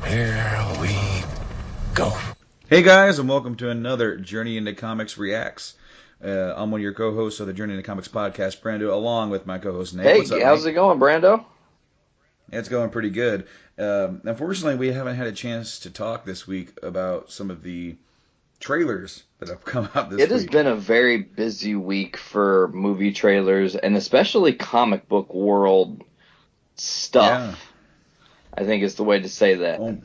Here we go. Hey guys, and welcome to another Journey into Comics Reacts. I'm one of your co-hosts of the Journey into Comics podcast, Brando, along with my co-host Nate. Hey, What's up, how's Nate? it going, Brando? It's going pretty good. Unfortunately, we haven't had a chance to talk this week about some of the trailers that have come out this week. It has been a very busy week for movie trailers, and especially comic book world stuff. Yeah. I think is the way to say that. Oh,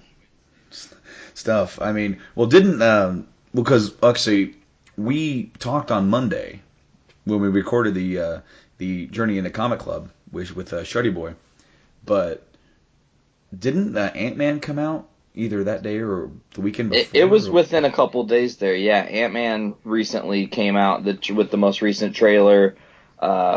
stuff. I mean, because actually we talked on Monday when we recorded the Journey into Comic Club with Shuddy Boy, but didn't Ant-Man come out either that day or the weekend before? It was within a couple days there. Yeah, Ant-Man recently came out with the most recent trailer,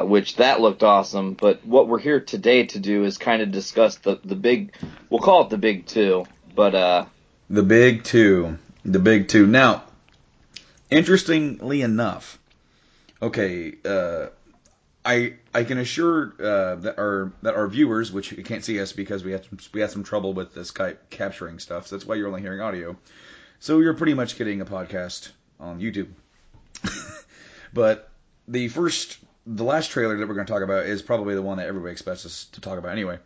which that looked awesome. But what we're here today to do is kind of discuss the big, we'll call it the big two, but The big two. Now, interestingly enough, okay, I can assure that our viewers, which you can't see us because we had some trouble with the Skype capturing stuff, so that's why you're only hearing audio. So you're pretty much getting a podcast on YouTube. But the last trailer that we're going to talk about is probably the one that everybody expects us to talk about anyway.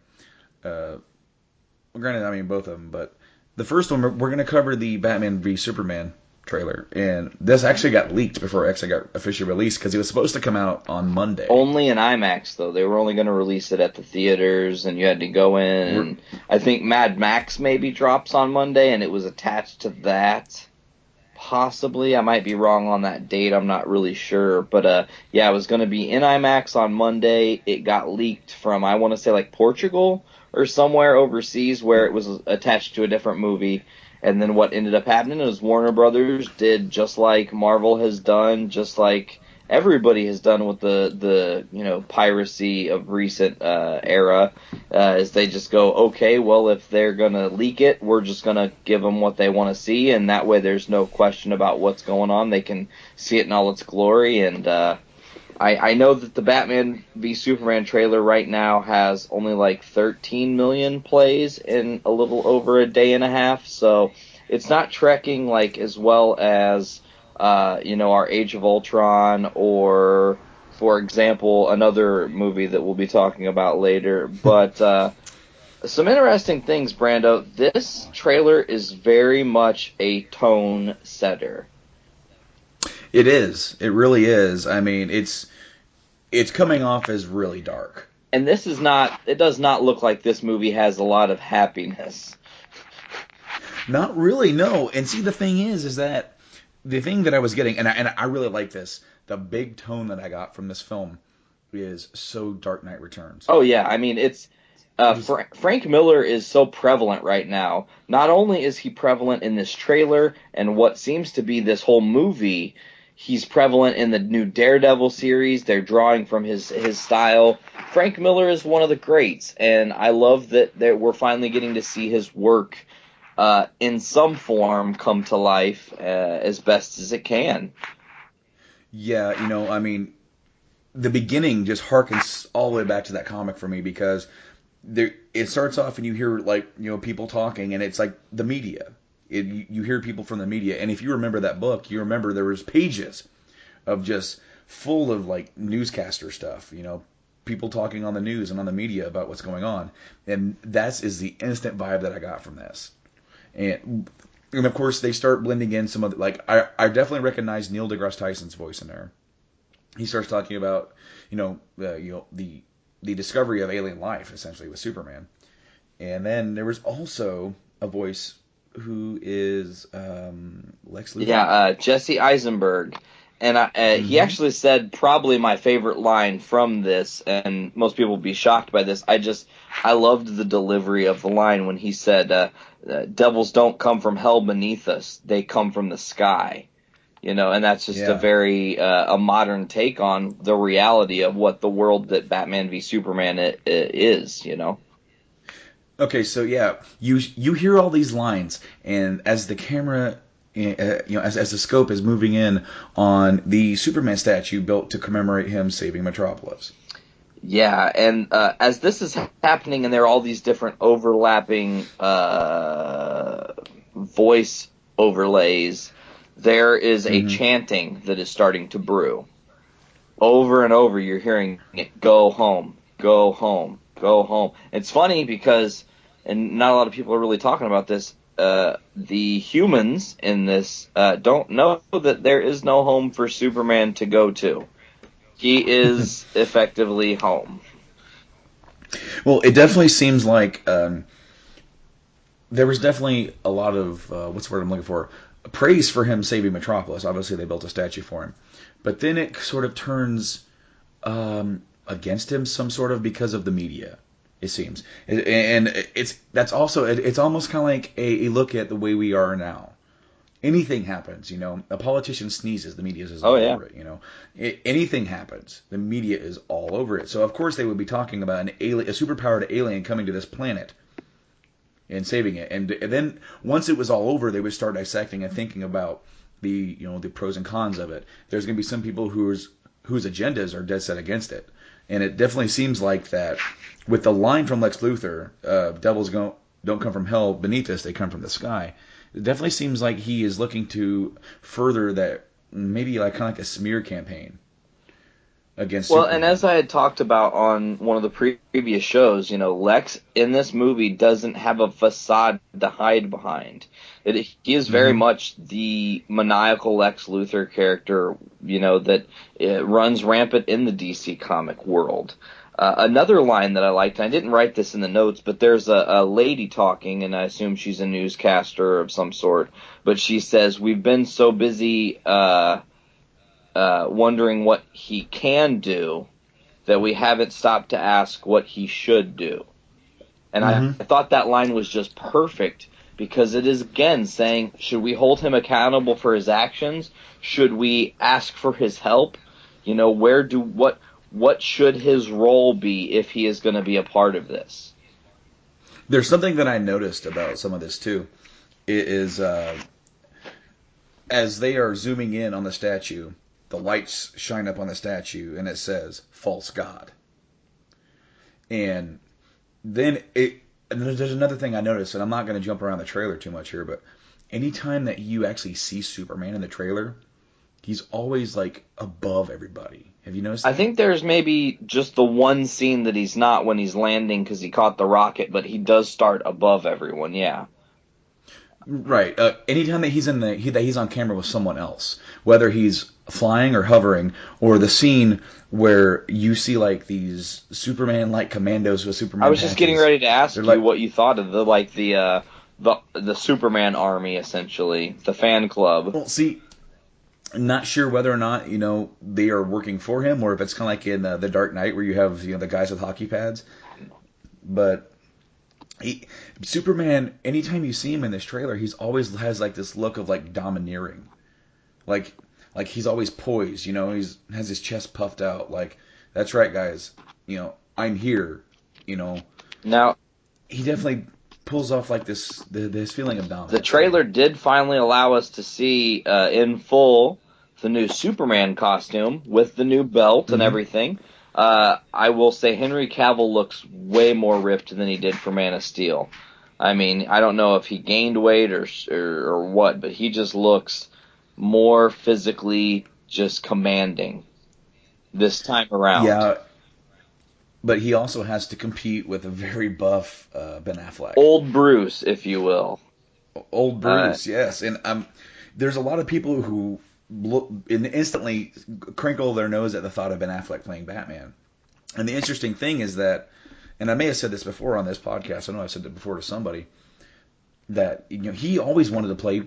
Granted, I mean both of them, but the first one we're going to cover the Batman v Superman trailer, and this actually got leaked before it actually got officially released because it was supposed to come out on Monday. Only in IMAX though. They were only going to release it at the theaters, and you had to go in. And I think Mad Max maybe drops on Monday, and it was attached to that. Possibly, I might be wrong on that date. I'm not really sure, but yeah, it was going to be in IMAX on Monday. It got leaked from, I want to say, like Portugal or somewhere overseas where it was attached to a different movie. And then what ended up happening is Warner Brothers did just like Marvel has done, just like everybody has done with the piracy of recent era, is they just go, okay, well, if they're going to leak it, we're just going to give them what they want to see, and that way there's no question about what's going on. They can see it in all its glory, and I know that the Batman v Superman trailer right now has only like 13 million plays in a little over a day and a half, so it's not trekking like as well as our Age of Ultron or, for example, another movie that we'll be talking about later. But some interesting things, Brando. This trailer is very much a tone setter. It is. It really is. I mean, it's coming off as really dark. And this is not. It does not look like this movie has a lot of happiness. Not really, no. And see, the thing is that the thing that I was getting, and I really like this, the big tone that I got from this film is so Dark Knight Returns. Oh, yeah. I mean, it's Frank Miller is so prevalent right now. Not only is he prevalent in this trailer and what seems to be this whole movie, he's prevalent in the new Daredevil series. They're drawing from his style. Frank Miller is one of the greats, and I love that we're finally getting to see his work in some form come to life as best as it can. Yeah, I mean, the beginning just harkens all the way back to that comic for me because it starts off and you hear people talking, and it's like the media. You hear people from the media, and if you remember that book, you remember there was pages of just full of like newscaster stuff, people talking on the news and on the media about what's going on, and that is the instant vibe that I got from this. And of course they start blending in some of the, I definitely recognize Neil deGrasse Tyson's voice in there. He starts talking about the discovery of alien life essentially with Superman, and then there was also a voice who is Lex Luthor. Yeah, Jesse Eisenberg. And he actually said probably my favorite line from this, and most people will be shocked by this. I loved the delivery of the line when he said, devils don't come from hell beneath us, they come from the sky. And that's just a very a modern take on the reality of what the world that Batman v Superman is, Okay, so yeah, you hear all these lines, and as the camera, as the scope is moving in on the Superman statue built to commemorate him saving Metropolis. Yeah, and as this is happening, and there are all these different overlapping voice overlays, there is a Mm-hmm. chanting that is starting to brew. Over and over, you're hearing it, go home, go home, go home. It's funny because, and not a lot of people are really talking about this, the humans in this don't know that there is no home for Superman to go to. He is effectively home. Well, it definitely seems like there was definitely a lot of what's the word I'm looking for? Praise for him saving Metropolis. Obviously, they built a statue for him, but then it sort of turns against him, some sort of because of the media. It seems, and it's almost kind of like a look at the way we are now. Anything happens, a politician sneezes, the media is Oh all yeah. over it. Anything happens, the media is all over it. So of course they would be talking about a superpowered alien coming to this planet and saving it. And then once it was all over, they would start dissecting and thinking about the pros and cons of it. There's going to be some people whose agendas are dead set against it, and it definitely seems like that with the line from Lex Luthor, "Devils don't come from hell beneath us; they come from the sky." It definitely seems like he is looking to further that, maybe like kind of like a smear campaign against Well, Superman. and as I had talked about on one of the previous shows, Lex in this movie doesn't have a facade to hide behind. He is very Mm-hmm. much the maniacal Lex Luthor character, that runs rampant in the DC comic world. Another line that I liked, and I didn't write this in the notes, but there's a lady talking, and I assume she's a newscaster of some sort, but she says, "We've been so busy wondering what he can do that we haven't stopped to ask what he should do." And I Mm-hmm. thought that line was just perfect because it is again saying, should we hold him accountable for his actions? Should we ask for his help? What should his role be if he is going to be a part of this? There's something that I noticed about some of this too. It is as they are zooming in on the statue, the lights shine up on the statue, and it says "False God." And then and there's another thing I noticed, and I'm not going to jump around the trailer too much here, but anytime that you actually see Superman in the trailer, he's always like above everybody. Have you noticed I that? think there's maybe just the one scene that he's not when he's landing because he caught the rocket, but he does start above everyone, yeah. Right. Anytime that he's on camera with someone else, whether he's flying or hovering, or the scene where you see like these Superman-like commandos with I Superman was just getting patches, ready to they're ask you like, what you thought of the Superman army, essentially, the fan club. well, see, not sure whether or not they are working for him, or if it's kind of like in the Dark Knight where you have the guys with hockey pads. But he, Superman, anytime you see him in this trailer, he's always has like this look of like domineering, like he's always poised. He's has his chest puffed out. Like, that's right, guys. I'm here. You know, Now, he definitely pulls off like this feeling of the dominance. trailer did finally allow us to see in full the new Superman costume with the new belt and Mm-hmm. everything. I will say Henry Cavill looks way more ripped than he did for Man of Steel. I mean, I don't know if he gained weight or what, but he just looks more physically just commanding this time around. Yeah, but he also has to compete with a very buff Ben Affleck. Old Bruce, if you will. Old Uh, Bruce, yes, and there's a lot of people who look and instantly crinkle their nose at the thought of Ben Affleck playing Batman. And the interesting thing is that, and I may have said this before on this podcast, I know I've said it before to somebody, that he always wanted to play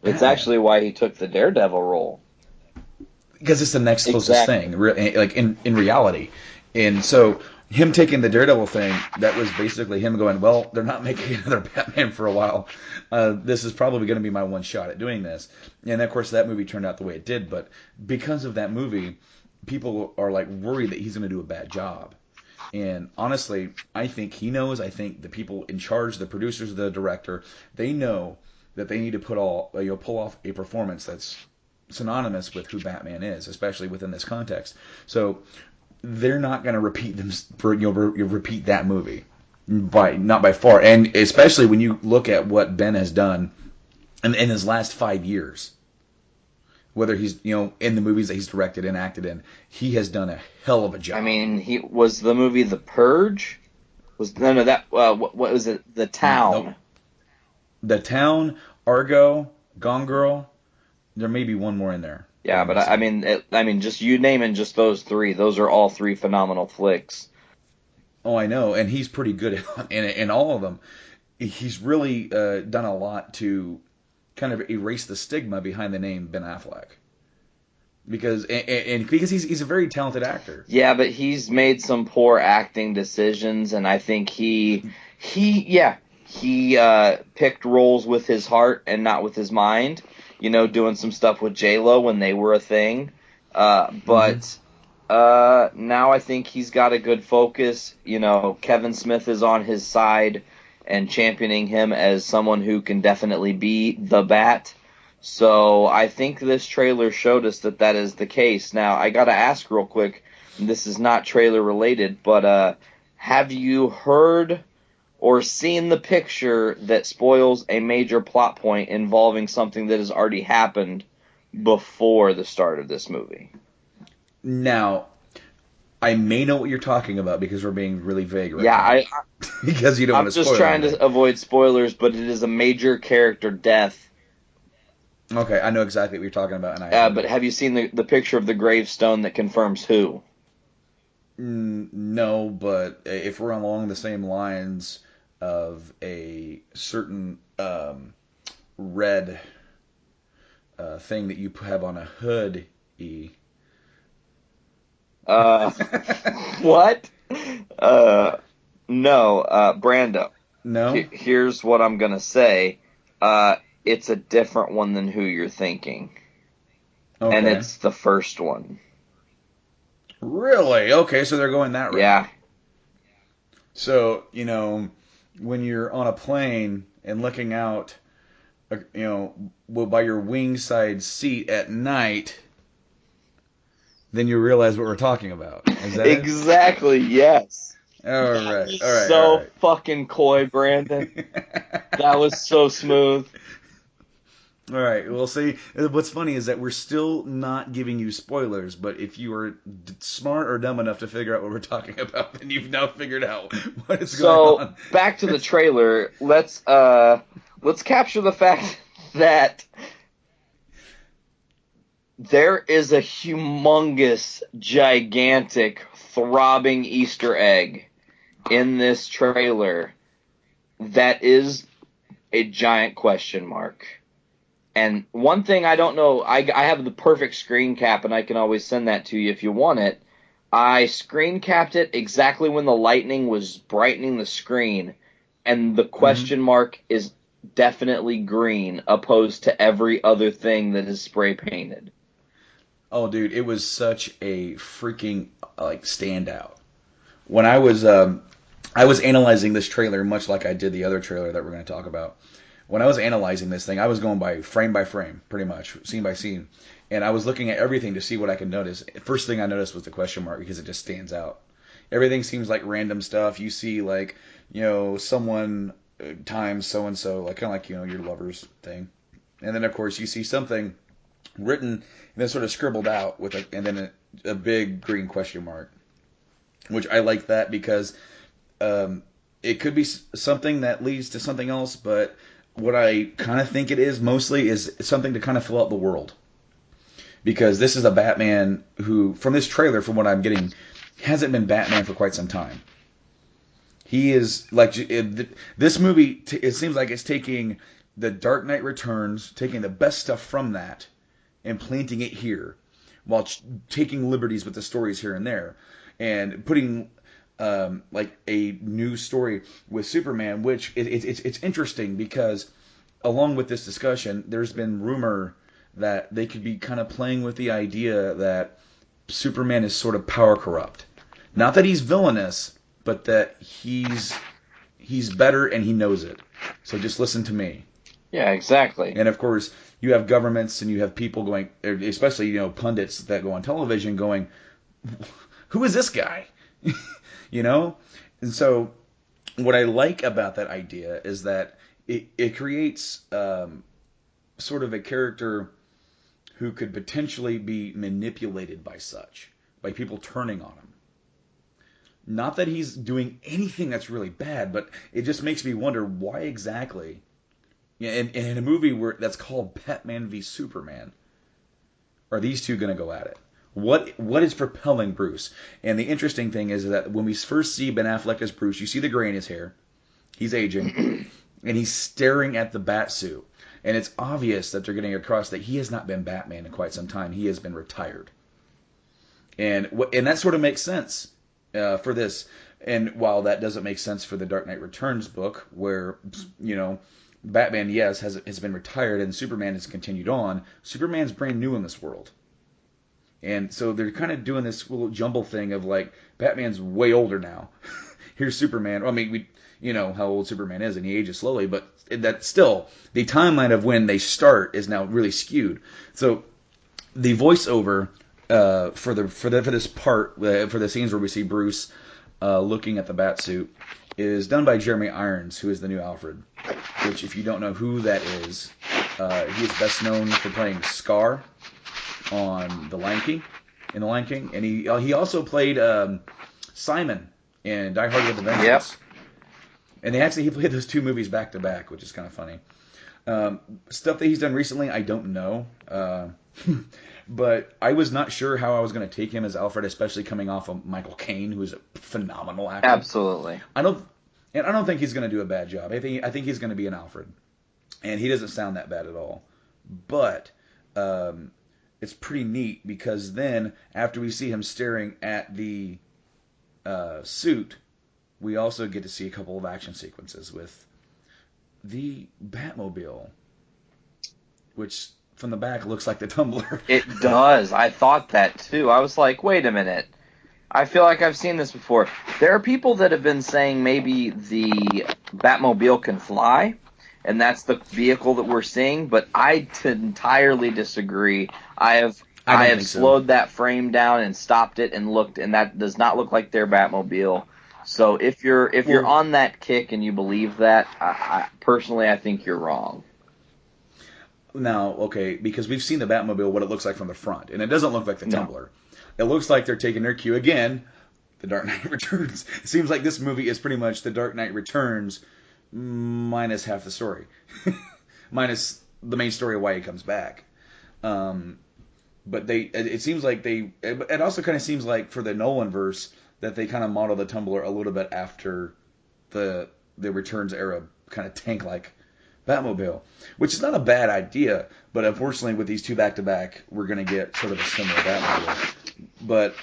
it's Batman actually why he took the Daredevil role. because it's the next closest Exactly. thing, like in reality. And so him taking the Daredevil thing, that was basically him going, well, they're not making another Batman for a while. This is probably going to be my one shot at doing this. And of course, that movie turned out the way it did. But because of that movie, people are like worried that he's going to do a bad job. And honestly, I think he knows. I think the people in charge, the producers, the director, they know that they need to pull off a performance that's synonymous with who Batman is, especially within this context. So they're not going to repeat them, repeat that movie, not by far. And especially when you look at what Ben has done in his last 5 years, whether he's in the movies that he's directed and acted in, he has done a hell of a job. I mean, he was the movie The Purge. What was it? The Town. Nope. The Town, Argo, Gone Girl. There may be one more in there. Yeah, but I mean, just you naming just those three. Those are all three phenomenal flicks. Oh, I know, and he's pretty good in all of them. He's really done a lot to kind of erase the stigma behind the name Ben Affleck, because he's a very talented actor. Yeah, but he's made some poor acting decisions, and I think he picked roles with his heart and not with his mind. Doing some stuff with J-Lo when they were a thing. But now I think he's got a good focus. Kevin Smith is on his side and championing him as someone who can definitely be the Bat. So I think this trailer showed us that is the case. Now, I got to ask real quick, this is not trailer related, but have you heard or seen the picture that spoils a major plot point involving something that has already happened before the start of this movie? Now, I may know what you're talking about because we're being really vague right now. Because you don't want to spoil it. I'm just trying to avoid spoilers, but it is a major character death. Okay, I know exactly what you're talking about. But have you seen the picture of the gravestone that confirms who? No, but if we're along the same lines of a certain red thing that you have on a hood, what? No, Brando. No? Here's what I'm going to say. It's a different one than who you're thinking. Okay. And it's the first one. Really? Okay, so they're going that route. Yeah. So, when you're on a plane and looking out, by your wing side seat at night, then you realize what we're talking about. Is that exactly, yes. All right. So fucking coy, Brandon. That was so smooth. All right. Well, see, what's funny is that we're still not giving you spoilers, but if you are smart or dumb enough to figure out what we're talking about, then you've now figured out what is going on. So, back to the trailer. Let's capture the fact that there is a humongous, gigantic, throbbing Easter egg in this trailer that is a giant question mark. And one thing I don't know, I have the perfect screen cap, and I can always send that to you if you want it. I screen capped it exactly when the lightning was brightening the screen, and the question mark is definitely green, opposed to every other thing that is spray painted. Oh, dude, it was such a freaking standout. When I was analyzing this trailer, much like I did the other trailer that we're going to talk about. When I was analyzing this thing, I was going by frame, pretty much, scene by scene. And I was looking at everything to see what I could notice. First thing I noticed was the question mark because it just stands out. Everything seems like random stuff. You see, someone times so-and-so, kind of like, your lover's thing. And then, of course, you see something written and then sort of scribbled out with and then a big green question mark. Which I like that because it could be something that leads to something else, but what I kind of think it is mostly is something to kind of fill out the world. Because this is a Batman who, from this trailer, from what I'm getting, hasn't been Batman for quite some time. He is, this movie, it seems like it's taking the Dark Knight Returns, taking the best stuff from that, and planting it here, while taking liberties with the stories here and there, and putting a new story with Superman, which it's interesting because along with this discussion, there's been rumor that they could be kind of playing with the idea that Superman is sort of power corrupt. Not that he's villainous, but that he's better and he knows it. So just listen to me. Yeah, exactly. And of course, you have governments and you have people going, especially pundits that go on television going, who is this guy? You know? And so what I like about that idea is that it creates sort of a character who could potentially be manipulated by people turning on him. Not that he's doing anything that's really bad, but it just makes me wonder why exactly. Yeah, in a movie that's called Batman v Superman, are these two going to go at it? What is propelling Bruce? And the interesting thing is that when we first see Ben Affleck as Bruce, you see the gray in his hair. He's aging, and he's staring at the bat suit. And it's obvious that they're getting across that he has not been Batman in quite some time. He has been retired. And that sort of makes sense for this. And while that doesn't make sense for the Dark Knight Returns book, where, Batman, yes, has been retired and Superman has continued on, Superman's brand new in this world. And so they're kind of doing this little jumble thing of like, Batman's way older now. Here's Superman. I mean, you know how old Superman is, and he ages slowly, but that still, the timeline of when they start is now really skewed. So the voiceover for this part, for the scenes where we see Bruce looking at the Batsuit, is done by Jeremy Irons, who is the new Alfred. Which, if you don't know who that is, he is best known for playing Scar on The Lion King, and he also played Simon in Die Hard with a Vengeance. Yep. And he played those two movies back to back, which is kind of funny. Stuff that he's done recently, I don't know. But I was not sure how I was going to take him as Alfred, especially coming off of Michael Caine, who is a phenomenal actor. Absolutely. I don't think he's going to do a bad job. I think he's going to be an Alfred, and he doesn't sound that bad at all. But it's pretty neat because then after we see him staring at the suit, we also get to see a couple of action sequences with the Batmobile, which from the back looks like the Tumbler. It does. I thought that too. I was like, wait a minute. I feel like I've seen this before. There are people that have been saying maybe the Batmobile can fly, and that's the vehicle that we're seeing, but I entirely disagree. I have slowed that frame down and stopped it and looked, and that does not look like their Batmobile. So if you're on that kick and you believe that, I personally think you're wrong. Now, okay, because we've seen the Batmobile, what it looks like from the front, and it doesn't look like the Tumbler. It looks like they're taking their cue again, The Dark Knight Returns. It seems like this movie is pretty much The Dark Knight Returns minus half the story. Minus the main story of why he comes back. But it seems like it also kind of seems like for the Nolan verse that they kind of model the Tumbler a little bit after the Returns era kind of tank-like Batmobile, which is not a bad idea, but unfortunately with these two back-to-back, we're going to get sort of a similar Batmobile. But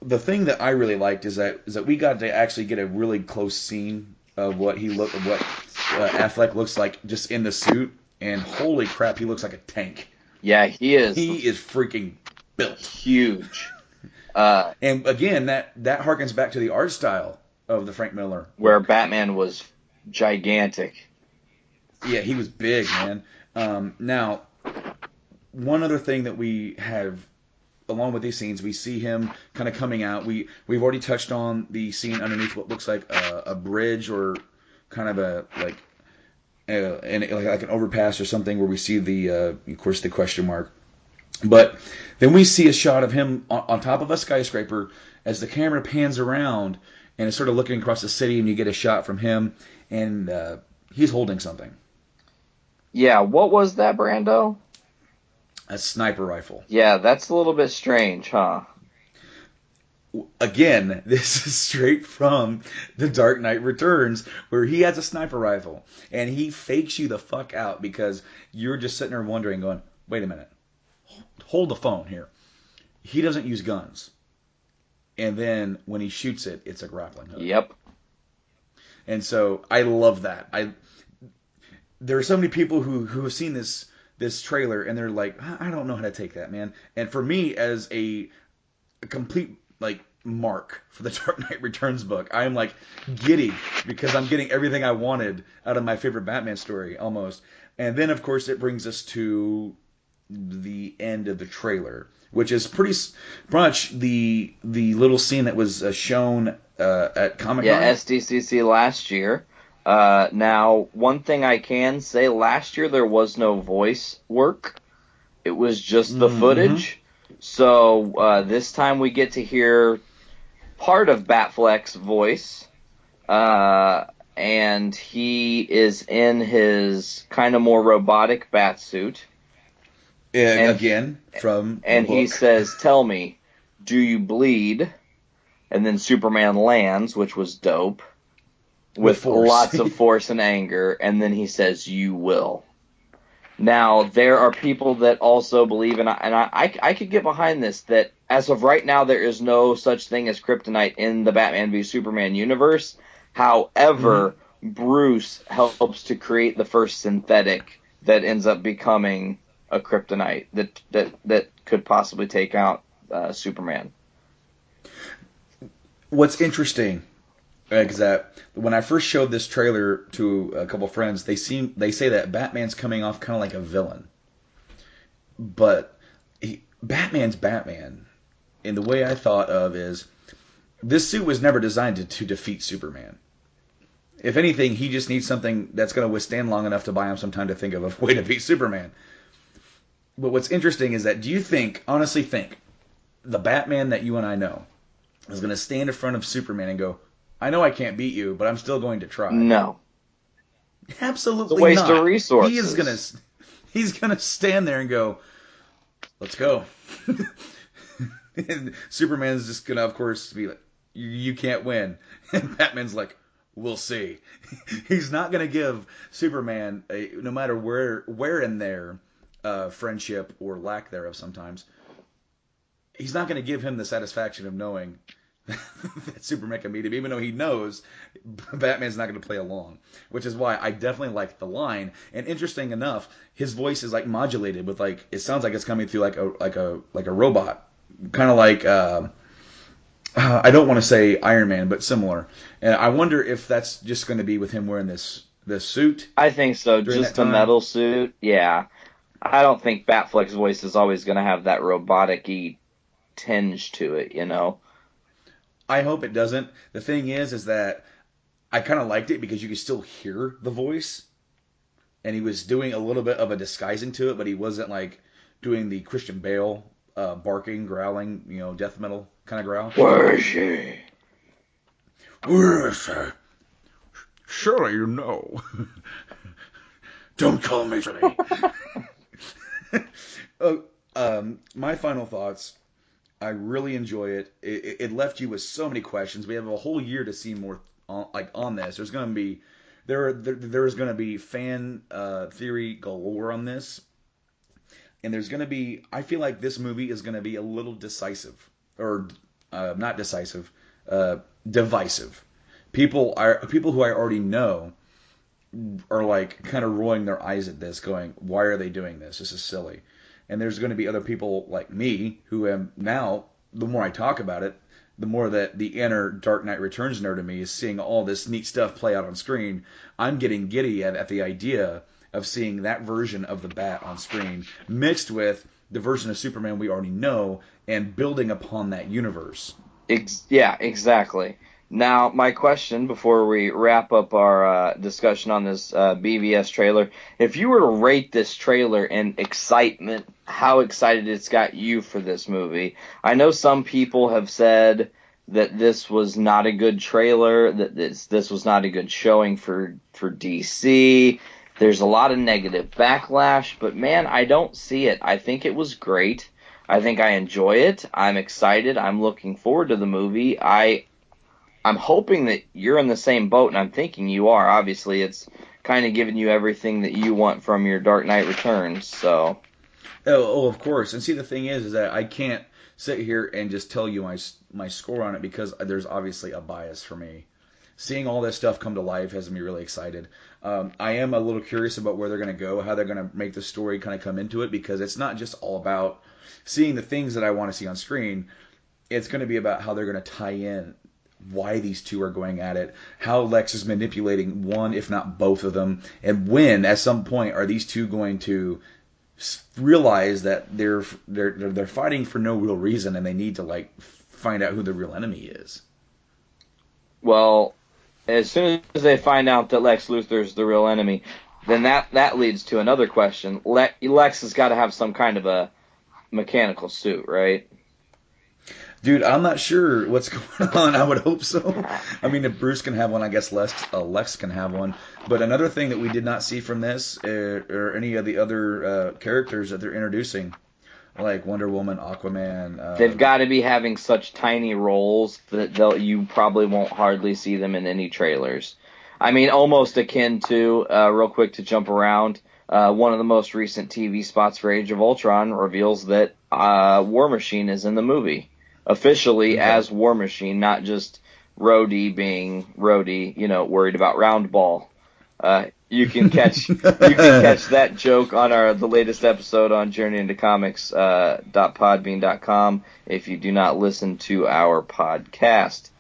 the thing that I really liked is that we got to actually get a really close scene of what Affleck looks like just in the suit, and holy crap, he looks like a tank. Yeah, he is. He is freaking built. Huge. And again, that harkens back to the art style of the Frank Miller, where Batman was gigantic. Yeah, he was big, man. Now, one other thing that we have, along with these scenes, we see him kind of coming out. We've already touched on the scene underneath what looks like a bridge or kind of like an overpass or something, where we see of course, the question mark. But then we see a shot of him on top of a skyscraper as the camera pans around and is sort of looking across the city, and you get a shot from him, and he's holding something. Yeah, what was that, Brando? A sniper rifle. Yeah, that's a little bit strange, huh? Again, this is straight from The Dark Knight Returns, where he has a sniper rifle, and he fakes you the fuck out because you're just sitting there wondering, going, wait a minute, hold the phone here. He doesn't use guns. And then when he shoots it, it's a grappling hook. Yep. And so I love that. There are so many people who have seen this trailer, and they're like, I don't know how to take that, man. And for me, as a complete mark for the Dark Knight Returns book, I'm like giddy because I'm getting everything I wanted out of my favorite Batman story almost. And then of course it brings us to the end of the trailer, which is pretty much the little scene that was shown at Comic-Con. Yeah, SDCC last year. Now, one thing I can say, last year there was no voice work. It was just the footage. So this time we get to hear part of Batfleck's voice. And he is in his kind of more robotic bat suit. And he says, "Tell me, do you bleed?" And then Superman lands, which was dope, with lots of force and anger. And then he says, "You will." Now there are people that also believe, and I could get behind this, that as of right now there is no such thing as kryptonite in the Batman v Superman universe. However, Bruce helps to create the first synthetic that ends up becoming a kryptonite that could possibly take out Superman. What's interesting is that when I first showed this trailer to a couple friends, they say that Batman's coming off kind of like a villain, but Batman's Batman. And the way I thought of is, this suit was never designed to defeat Superman. If anything, he just needs something that's going to withstand long enough to buy him some time to think of a way to beat Superman. But what's interesting is that, do you honestly think, the Batman that you and I know is going to stand in front of Superman and go, "I know I can't beat you, but I'm still going to try"? No. Absolutely it's a waste not. of resources. He's gonna stand there and go, "Let's go." And Superman's just gonna, of course, be like, "You can't win." And Batman's like, "We'll see." He's not gonna give Superman, no matter where in their friendship or lack thereof sometimes, he's not gonna give him the satisfaction of knowing that Superman can beat him, even though he knows Batman's not going to play along. Which is why I definitely like the line. And interesting enough, his voice is like modulated with, like, it sounds like it's coming through like a robot, kind of like I don't want to say Iron Man, but similar. And I wonder if that's just going to be with him wearing this suit. I think so, just the metal suit. Yeah, I don't think Batfleck's voice is always going to have that robotic-y tinge to it, you know. I hope it doesn't. The thing is that I kind of liked it because you could still hear the voice, and he was doing a little bit of a disguising to it, but he wasn't like doing the Christian Bale barking, growling, death metal kind of growl. Where is she? Where is she? Surely you know. Don't call me today. My final thoughts. I really enjoy it. It left you with so many questions. We have a whole year to see more on this. There's going to be there's going to be fan theory galore on this, and there's going to be. I feel like this movie is going to be a little decisive, or not decisive, divisive. People who I already know are like kind of rolling their eyes at this, going, "Why are they doing this? This is silly." And there's going to be other people like me who am now, the more I talk about it, the more that the inner Dark Knight Returns nerd in me is seeing all this neat stuff play out on screen. I'm getting giddy at the idea of seeing that version of the Bat on screen mixed with the version of Superman we already know and building upon that universe. Yeah, exactly. Now, my question before we wrap up our discussion on this BVS trailer, if you were to rate this trailer in excitement, how excited it's got you for this movie? I know some people have said that this was not a good trailer, that this was not a good showing for DC. There's a lot of negative backlash, but man, I don't see it. I think it was great. I think I enjoy it. I'm excited. I'm looking forward to the movie. I'm hoping that you're in the same boat, and I'm thinking you are. Obviously, it's kind of giving you everything that you want from your Dark Knight Returns, so... Oh, of course. And see, the thing is that I can't sit here and just tell you my score on it because there's obviously a bias for me. Seeing all this stuff come to life has me really excited. I am a little curious about where they're going to go, how they're going to make the story kind of come into it, because it's not just all about seeing the things that I want to see on screen. It's going to be about how they're going to tie in why these two are going at it, how Lex is manipulating one, if not both of them, and when, at some point, are these two going to realize that they're fighting for no real reason, and they need to like find out who the real enemy is. Well, as soon as they find out that Lex Luthor's the real enemy, then that leads to another question. Lex has got to have some kind of a mechanical suit, right? Dude, I'm not sure what's going on. I would hope so. I mean, if Bruce can have one, I guess Lex can have one. But another thing that we did not see from this, or any of the other characters that they're introducing, like Wonder Woman, Aquaman. They've got to be having such tiny roles that you probably won't hardly see them in any trailers. I mean, almost akin to, real quick to jump around, one of the most recent TV spots for Age of Ultron reveals that War Machine is in the movie. Officially as War Machine, not just Rhodey being Rhodey, worried about round ball. You can catch that joke on the latest episode on journeyintocomics.podbean.com if you do not listen to our podcast.